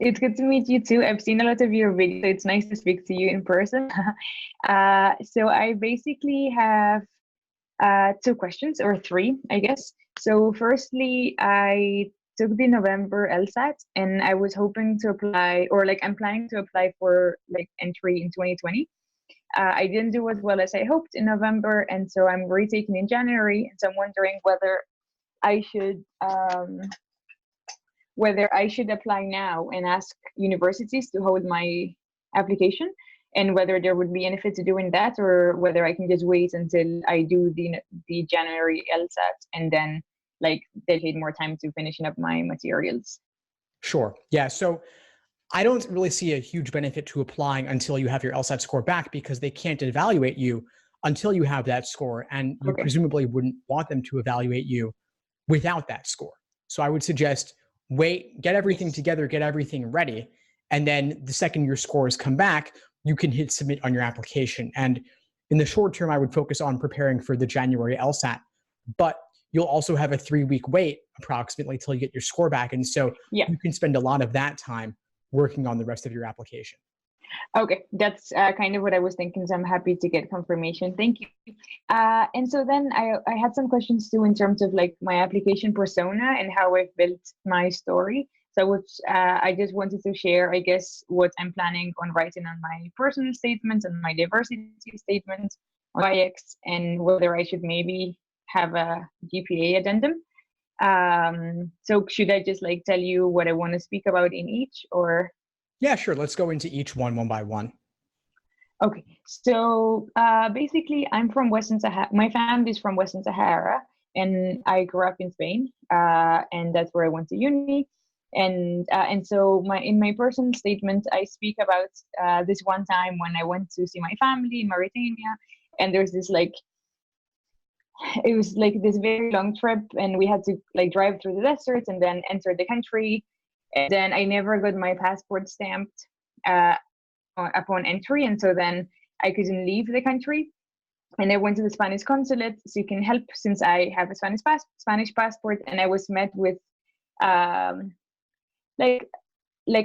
It's good to meet you too. I've seen a lot of your videos, so it's nice to speak to you in person. So I basically have two questions or three, I guess. So firstly, I took the November LSAT and I was hoping to apply, or like I'm planning to apply for like entry in 2020. I didn't do as well as I hoped in November, and so I'm retaking in January. And so I'm wondering I should um, whether I should apply now and ask universities to hold my application, and whether there would be benefit to doing that, or whether I can just wait until I do the January LSAT and then like dedicate more time to finishing up my materials. Sure. Yeah. So I don't really see a huge benefit to applying until you have your LSAT score back because they can't evaluate you until you have that score. And you Okay. presumably wouldn't want them to evaluate you without that score. So I would suggest wait, get everything Yes. together, get everything ready. And then the second your scores come back, you can hit submit on your application. And in the short term, I would focus on preparing for the January LSAT. But you'll also have a 3-week wait approximately till you get your score back. And so Yeah. you can spend a lot of that time working on the rest of your application. Okay, that's kind of what I was thinking. So I'm happy to get confirmation. Thank you. And so then I had some questions too in terms of like my application persona and how I've built my story. So which I just wanted to share, I guess, what I'm planning on writing on my personal statements and my diversity statements on YX, and whether I should maybe have a GPA addendum. So should I just like tell you what I want to speak about in each, or? Yeah, sure. Let's go into each one by one. Okay, so basically, I'm from Western Sahara. My family is from Western Sahara, and I grew up in Spain, and that's where I went to uni. And so in my personal statement, I speak about this one time when I went to see my family in Mauritania, and there's this like it was like this very long trip, and we had to like drive through the desert and then enter the country, and then I never got my passport stamped. Uh, upon entry, and so then I couldn't leave the country. And I went to the Spanish consulate seeking help since I have a Spanish passport, and I was met with um, like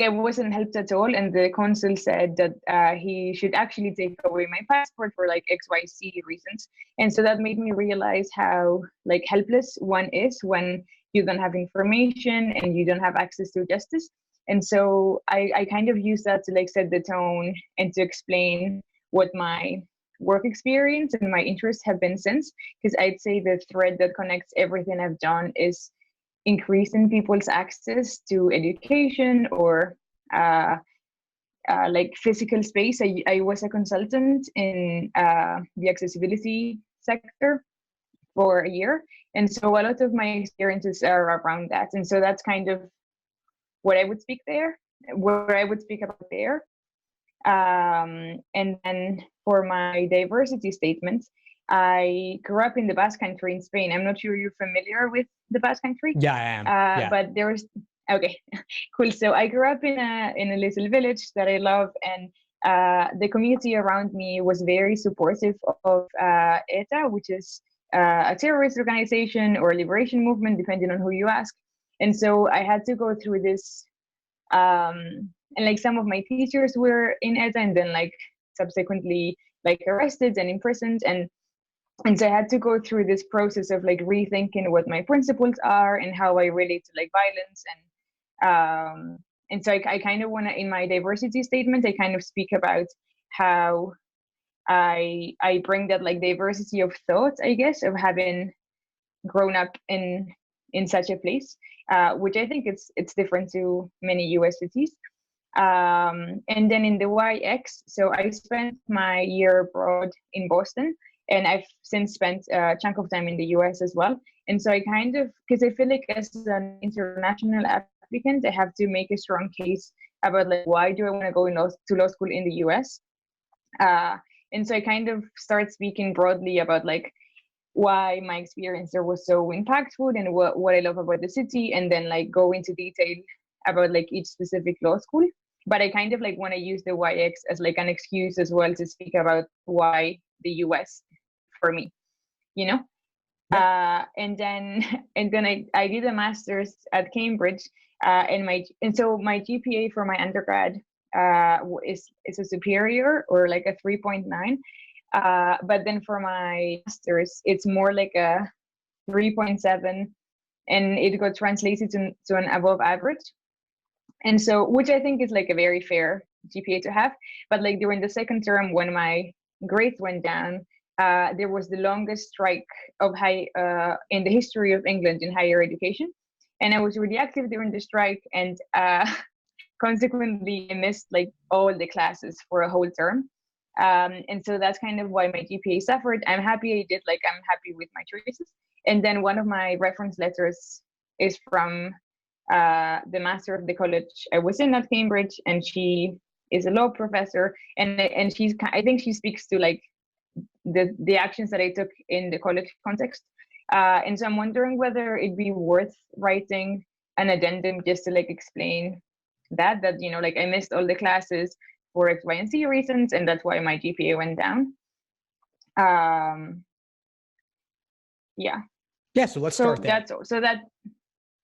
I wasn't helped at all. And the consul said that he should actually take away my passport for like XYZ reasons. And so that made me realize how like helpless one is when you don't have information and you don't have access to justice. And so I kind of use that to like set the tone and to explain what my work experience and my interests have been since. Because I'd say the thread that connects everything I've done is increasing people's access to education or uh, like physical space. I was a consultant in the accessibility sector for a year. And so a lot of my experiences are around that. And so that's kind of what I would speak there, where I would speak about there. And then for my diversity statements, I grew up in the Basque Country in Spain. I'm not sure you're familiar with the Basque Country, Yeah, I am. Yeah. but there's okay, cool. So I grew up in a little village that I love, and the community around me was very supportive of ETA, which is a terrorist organization or liberation movement, depending on who you ask. And so I had to go through this and like some of my teachers were in ETA and then like subsequently like arrested and imprisoned, and so I had to go through this process of like rethinking what my principles are and how I relate to like violence, and so I kind of want to, in my diversity statement, I kind of speak about how I bring that like diversity of thought, I guess, of having grown up in such a place, which I think it's different to many US cities. And then in the YX, so I spent my year abroad in Boston, and I've since spent a chunk of time in the US as well. And so I kind of, because I feel like as an international applicant, I have to make a strong case about like why do I want to go to law school in the US. Uh, and so I kind of start speaking broadly about like why my experience there was so impactful and what I love about the city, and then like go into detail about like each specific law school. But I kind of like want to use the YX as like an excuse as well to speak about why the US for me, you know? Yeah. And then and then I did a master's at Cambridge, And so my GPA for my undergrad is a superior, or like a 3.9. But then for my master's, it's more like a 3.7, and it got translated to an above average. And so, which I think is like a very fair GPA to have. But like during the second term, when my grades went down, there was the longest strike of in the history of England in higher education. And I was really active during the strike, and consequently I missed like all the classes for a whole term. And so that's kind of why my GPA suffered. I'm happy I did, like, I'm happy with my choices. And then one of my reference letters is from the master of the college I was in at Cambridge, and she is a law professor, and I think she speaks to like the actions that I took in the college context. And so I'm wondering whether it'd be worth writing an addendum just to like explain that like I missed all the classes for X, Y, and Z reasons, and that's why my GPA went down. Yeah. Yeah. So let's start there.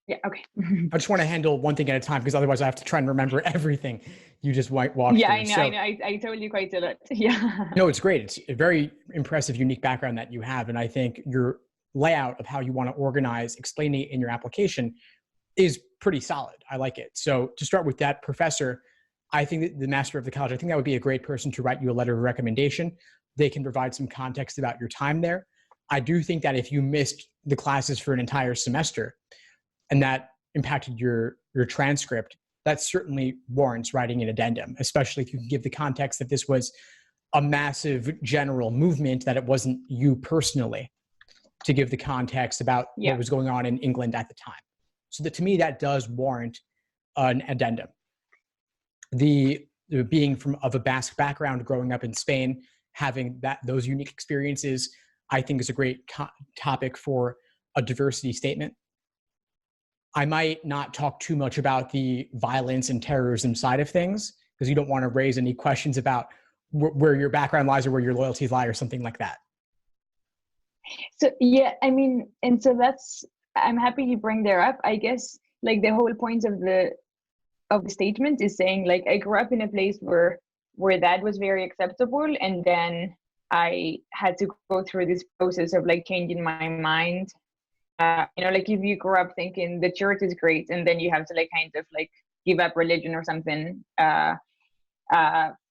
Yeah. Okay. I just want to handle one thing at a time, because otherwise I have to try and remember everything you just walked yeah, through. I know. I told you quite a lot. Yeah. No, it's great. It's a very impressive, unique background that you have. And I think your layout of how you want to organize explaining it in your application is pretty solid. I like it. So to start with that professor, I think that the master of the college, I think that would be a great person to write you a letter of recommendation. They can provide some context about your time there. I do think that if you missed the classes for an entire semester and that impacted your transcript, that certainly warrants writing an addendum, especially if you can give the context that this was a massive general movement, that it wasn't you personally, to give the context about what was going on in England at the time. So that, to me, that does warrant an addendum. The being of a Basque background, growing up in Spain, having those unique experiences, I think is a great topic for a diversity statement. I might not talk too much about the violence and terrorism side of things, because you don't want to raise any questions about where your background lies or where your loyalties lie or something like that. So, yeah, I mean, and so I'm happy you bring that up. I guess like the whole point of the statement is saying, like, I grew up in a place where that was very acceptable, and then I had to go through this process of like changing my mind. Like if you grew up thinking the church is great, and then you have to like kind of like give up religion or something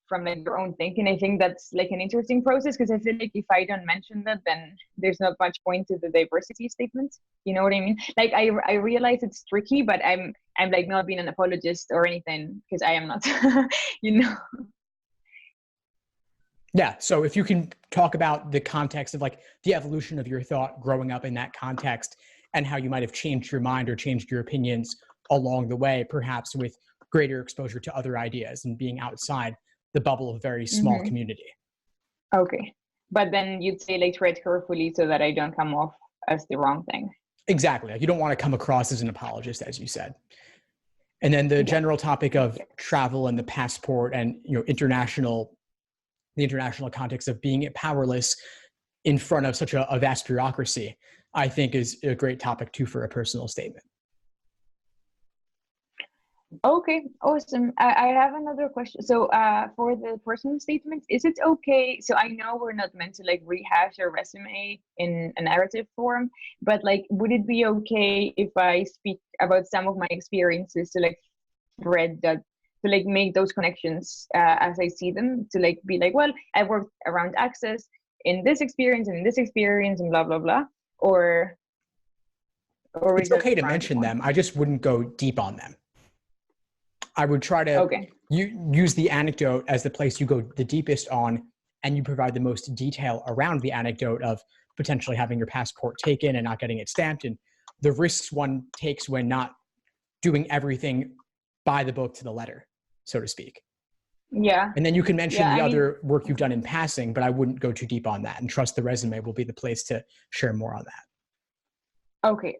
from like your own thinking. I think that's like an interesting process, because I feel like if I don't mention that, then there's not much point to the diversity statement. You know what I mean? Like I realize it's tricky, but I'm like not being an apologist or anything, because I am not. Yeah. So if you can talk about the context of like the evolution of your thought growing up in that context, and how you might have changed your mind or changed your opinions along the way, perhaps with greater exposure to other ideas and being outside the bubble of a very small community. Okay. But then you'd say like tread carefully so that I don't come off as the wrong thing. Exactly. Like you don't want to come across as an apologist, as you said. And then the general topic of travel and the passport, and the international context of being powerless in front of such a vast bureaucracy, I think is a great topic too for a personal statement. Okay, awesome. I have another question. So for the personal statements, is it okay? So I know we're not meant to like rehash a resume in a narrative form, but like, would it be okay if I speak about some of my experiences to like thread that, to like make those connections as I see them, to like be like, well, I worked around access in this experience and in this experience and blah, blah, blah, or it's okay to mention them. I just wouldn't go deep on them. I would try to use the anecdote as the place you go the deepest on, and you provide the most detail around the anecdote of potentially having your passport taken and not getting it stamped, and the risks one takes when not doing everything by the book to the letter, so to speak. Yeah. And then you can mention the other work you've done in passing, but I wouldn't go too deep on that, and trust the resume will be the place to share more on that. Okay.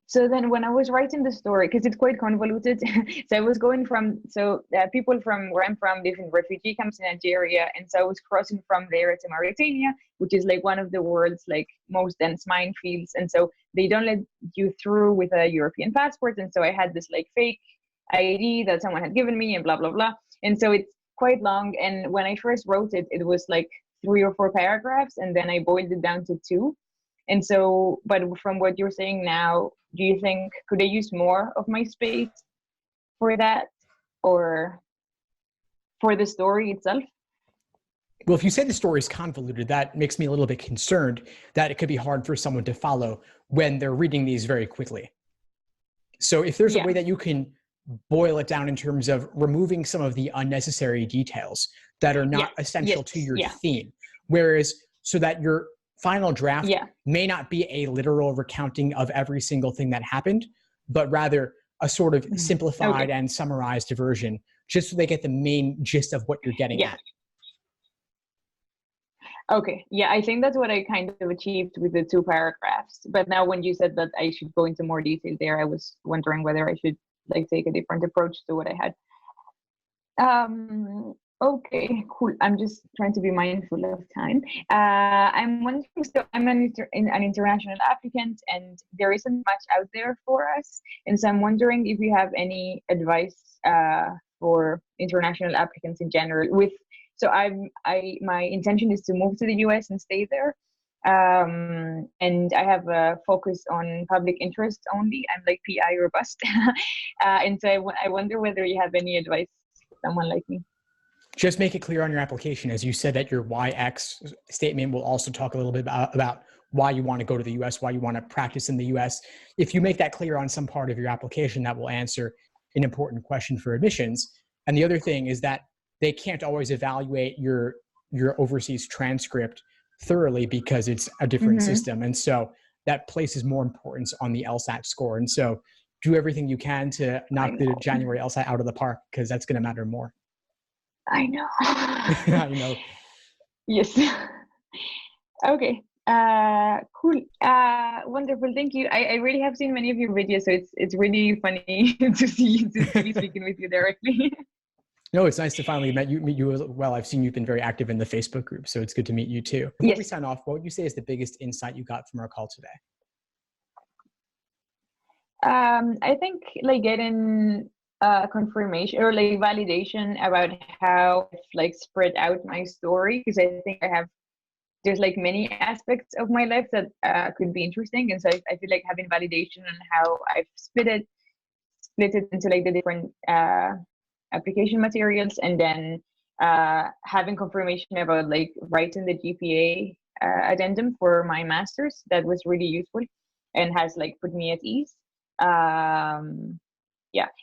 So then when I was writing the story, because it's quite convoluted, so I was going from, people from where I'm from live in refugee camps in Nigeria. And so I was crossing from there to Mauritania, which is like one of the world's like most dense minefields. And so they don't let you through with a European passport. And so I had this like fake ID that someone had given me and blah, blah, blah. And so it's quite long. And when I first wrote it, it was like 3 or 4 paragraphs. And then I boiled it down to 2. And so, but from what you're saying now, do you think, could I use more of my space for that, or for the story itself? Well, if you say the story is convoluted, that makes me a little bit concerned that it could be hard for someone to follow when they're reading these very quickly. So if there's a way that you can boil it down in terms of removing some of the unnecessary details that are not essential to your theme, whereas so that your final draft may not be a literal recounting of every single thing that happened, but rather a sort of simplified and summarized version, just so they get the main gist of what you're getting at. Okay. Yeah, I think that's what I kind of achieved with the 2 paragraphs. But now when you said that I should go into more detail there, I was wondering whether I should like take a different approach to what I had. Okay, cool. I'm just trying to be mindful of time. I'm wondering, so I'm an international applicant, and there isn't much out there for us. And so I'm wondering if you have any advice for international applicants in general. So my intention is to move to the US and stay there. And I have a focus on public interest only. I'm like PI or bust. And so I wonder whether you have any advice for someone like me. Just make it clear on your application, as you said, that your YX statement will also talk a little bit about why you want to go to the US, why you want to practice in the US. If you make that clear on some part of your application, that will answer an important question for admissions. And the other thing is that they can't always evaluate your overseas transcript thoroughly because it's a different system. And so that places more importance on the LSAT score. And so do everything you can to knock the January LSAT out of the park, because that's going to matter more. I know. I know. Yes. Okay. Cool. Wonderful. Thank you. I really have seen many of your videos, so it's really funny to be speaking with you directly. No, it's nice to finally meet you as well. I've seen you've been very active in the Facebook group, so it's good to meet you too. Before we sign off, what would you say is the biggest insight you got from our call today? I think like getting confirmation or like validation about how I've like spread out my story, because I think there's like many aspects of my life that could be interesting, and so I feel like having validation on how I've split it into like the different application materials, and then having confirmation about like writing the GPA addendum for my master's, that was really useful and has like put me at ease.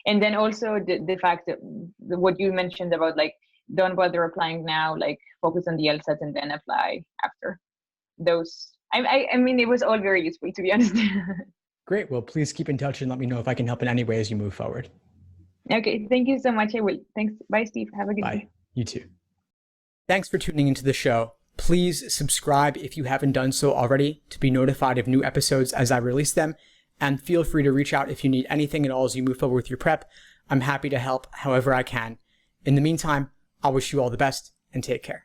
And then also the fact that what you mentioned about like don't bother applying now, like focus on the LSAT and then apply after those. I mean, it was all very useful, to be honest. Great. Well, please keep in touch and let me know if I can help in any way as you move forward. Okay. Thank you so much. I will. Thanks. Bye, Steve. Have a good day. You too. Thanks for tuning into the show. Please subscribe if you haven't done so already to be notified of new episodes as I release them. And feel free to reach out if you need anything at all as you move forward with your prep. I'm happy to help however I can. In the meantime, I'll wish you all the best and take care.